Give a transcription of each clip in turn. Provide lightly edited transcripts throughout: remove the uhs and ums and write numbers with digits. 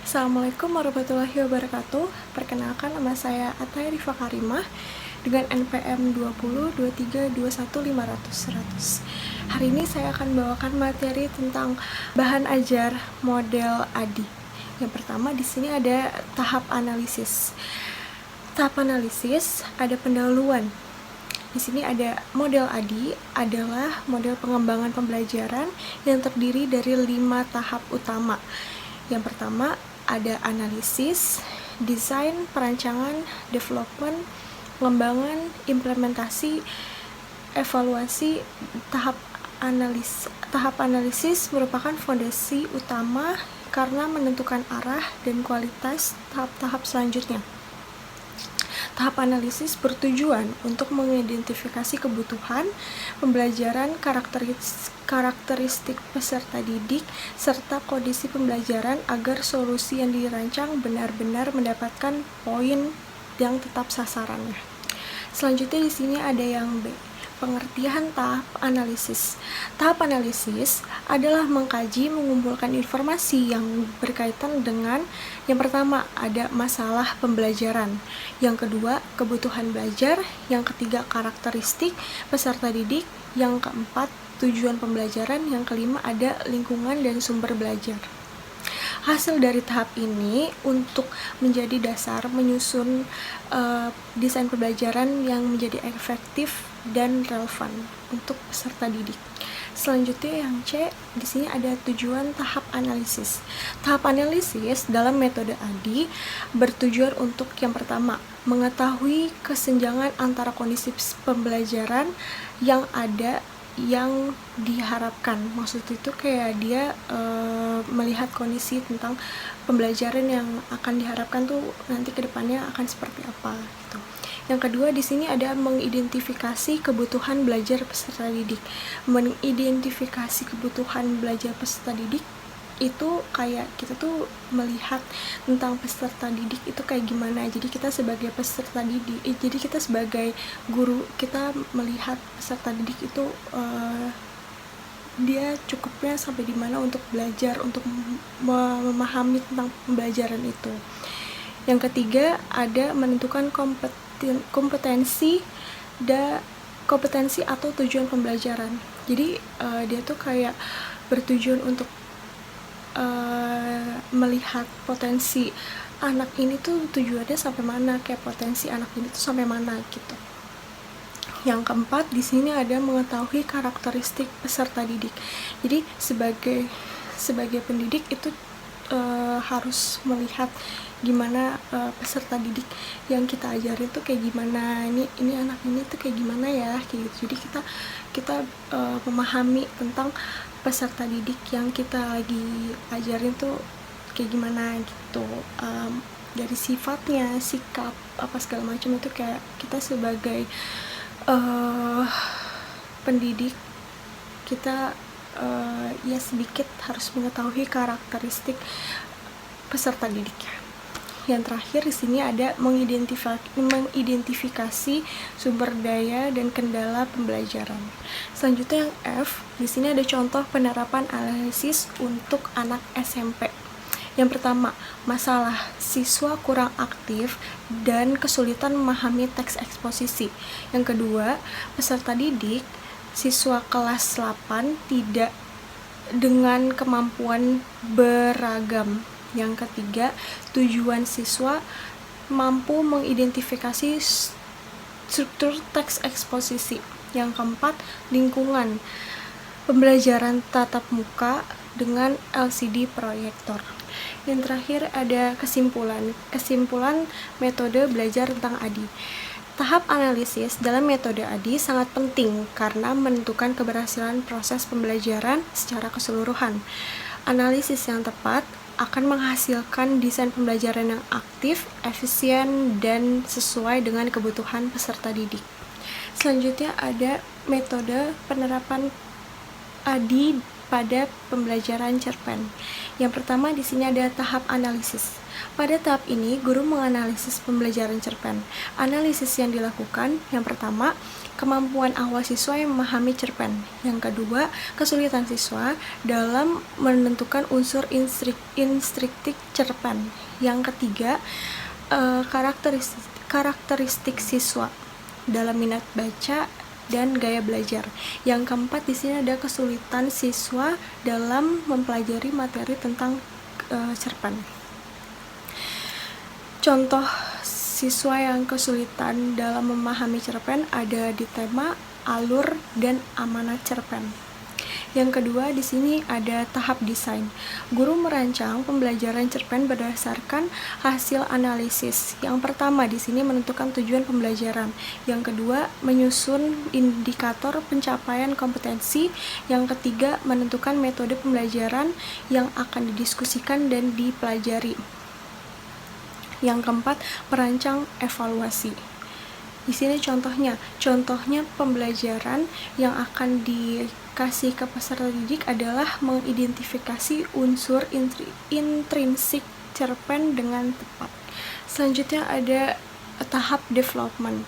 Assalamualaikum warahmatullahi wabarakatuh. Perkenalkan, nama saya Ataya Rifa Karimah dengan NPM 202321500100. Hari ini saya akan bawakan materi tentang bahan ajar model ADI. Yang pertama di sini ada tahap analisis. Tahap analisis ada pendahuluan. Di sini ada model ADI adalah model pengembangan pembelajaran yang terdiri dari 5 tahap utama. Yang pertama ada analisis, desain, perancangan, development, pengembangan, implementasi, evaluasi. Tahap analisis merupakan fondasi utama karena menentukan arah dan kualitas tahap-tahap selanjutnya. Tahap analisis bertujuan untuk mengidentifikasi kebutuhan pembelajaran, karakteristik peserta didik, serta kondisi pembelajaran agar solusi yang dirancang benar-benar mendapatkan poin yang tetap sasarannya. Selanjutnya di sini ada yang B, pengertian tahap analisis. Tahap analisis adalah mengkaji, mengumpulkan informasi yang berkaitan dengan yang pertama ada masalah pembelajaran, yang kedua kebutuhan belajar, yang ketiga karakteristik peserta didik, yang keempat tujuan pembelajaran, yang kelima ada lingkungan dan sumber belajar. Hasil dari tahap ini untuk menjadi dasar menyusun desain pembelajaran yang menjadi efektif dan relevan untuk peserta didik. Selanjutnya yang C, di sini ada tujuan tahap analisis. Tahap analisis dalam metode ADI bertujuan untuk yang pertama, mengetahui kesenjangan antara kondisi pembelajaran yang ada yang diharapkan. Maksud itu kayak dia melihat kondisi tentang pembelajaran yang akan diharapkan tuh nanti kedepannya akan seperti apa gitu. Yang kedua di sini ada mengidentifikasi kebutuhan belajar peserta didik. Mengidentifikasi kebutuhan belajar peserta didik itu kayak kita tuh melihat tentang peserta didik itu kayak gimana. Jadi kita sebagai peserta didik, jadi kita sebagai guru, kita melihat peserta didik itu dia cukupnya sampai di mana untuk belajar, untuk memahami tentang pembelajaran itu. Yang ketiga ada menentukan kompetensi atau tujuan pembelajaran. Jadi dia tuh kayak bertujuan untuk melihat potensi anak ini tuh tujuannya sampai mana, kayak potensi anak ini tuh sampai mana gitu. Yang keempat di sini ada mengetahui karakteristik peserta didik. Jadi sebagai pendidik itu harus melihat gimana peserta didik yang kita ajarin tuh kayak gimana, ini anak ini tuh kayak gimana ya, kayak gitu. Jadi kita memahami tentang peserta didik yang kita lagi ajarin tuh kayak gimana gitu, dari sifatnya, sikap, apa segala macam itu kayak kita sebagai pendidik kita ya sedikit harus mengetahui karakteristik peserta didiknya. Yang terakhir di sini ada mengidentifikasi sumber daya dan kendala pembelajaran. Selanjutnya yang F, di sini ada contoh penerapan analisis untuk anak SMP. Yang pertama, masalah siswa kurang aktif dan kesulitan memahami teks eksposisi. Yang kedua, peserta didik siswa kelas 8 tidak dengan kemampuan beragam. Yang ketiga, tujuan siswa mampu mengidentifikasi struktur teks eksposisi. Yang keempat, lingkungan pembelajaran tatap muka dengan LCD proyektor. Yang terakhir ada kesimpulan metode belajar tentang ADI. Tahap analisis dalam metode ADI sangat penting karena menentukan keberhasilan proses pembelajaran secara keseluruhan. Analisis yang tepat akan menghasilkan desain pembelajaran yang aktif, efisien, dan sesuai dengan kebutuhan peserta didik. Selanjutnya ada metode penerapan ADI pada pembelajaran cerpen. Yang pertama di sini ada tahap analisis. Pada tahap ini, guru menganalisis pembelajaran cerpen. Analisis yang dilakukan, yang pertama, kemampuan awal siswa yang memahami cerpen. Yang kedua, kesulitan siswa dalam menentukan unsur instruktif cerpen. Yang ketiga, karakteristik siswa dalam minat baca dan gaya belajar. Yang keempat di sini ada kesulitan siswa dalam mempelajari materi tentang cerpen. Contoh siswa yang kesulitan dalam memahami cerpen ada di tema, alur, dan amanat cerpen. Yang kedua, di sini ada tahap desain. Guru merancang pembelajaran cerpen berdasarkan hasil analisis. Yang pertama, di sini menentukan tujuan pembelajaran. Yang kedua, menyusun indikator pencapaian kompetensi. Yang ketiga, menentukan metode pembelajaran yang akan didiskusikan dan dipelajari. Yang keempat, merancang evaluasi. Di sini contohnya pembelajaran yang akan dikasih ke peserta didik adalah mengidentifikasi unsur intrinsik cerpen dengan tepat. Selanjutnya ada tahap development.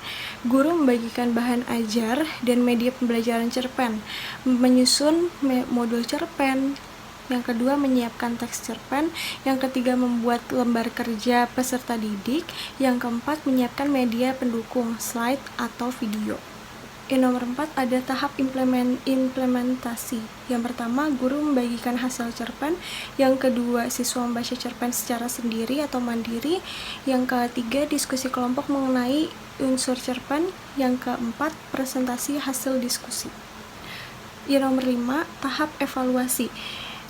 Guru membagikan bahan ajar dan media pembelajaran cerpen, menyusun modul cerpen. Yang kedua, menyiapkan teks cerpen. Yang ketiga, membuat lembar kerja peserta didik. Yang keempat, menyiapkan media pendukung, slide atau video. Yang nomor 4 ada tahap implementasi. Yang pertama, guru membagikan hasil cerpen. Yang kedua, siswa membaca cerpen secara sendiri atau mandiri. Yang ketiga, diskusi kelompok mengenai unsur cerpen. Yang keempat, presentasi hasil diskusi. Yang nomor 5, tahap evaluasi.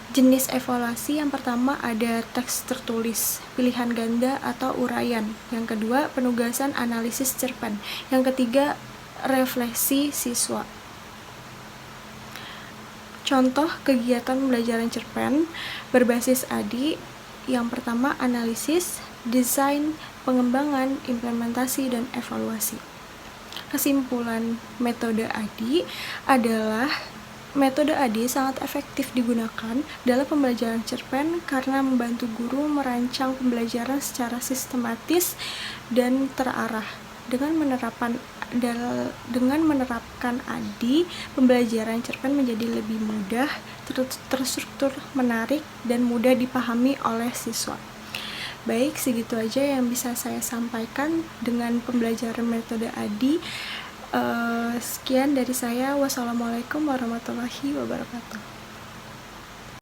Jenis evaluasi yang pertama ada teks tertulis, pilihan ganda atau uraian. Yang kedua, penugasan analisis cerpen. Yang ketiga, refleksi siswa. Contoh kegiatan pembelajaran cerpen berbasis ADI. Yang pertama, analisis, desain, pengembangan, implementasi, dan evaluasi. Kesimpulan metode ADI adalah metode ADI sangat efektif digunakan dalam pembelajaran cerpen karena membantu guru merancang pembelajaran secara sistematis dan terarah. Dengan menerapkan ADI, pembelajaran cerpen menjadi lebih mudah, terstruktur, menarik, dan mudah dipahami oleh siswa. Baik, segitu aja yang bisa saya sampaikan dengan pembelajaran metode ADI. Sekian dari saya. Wassalamualaikum warahmatullahi wabarakatuh.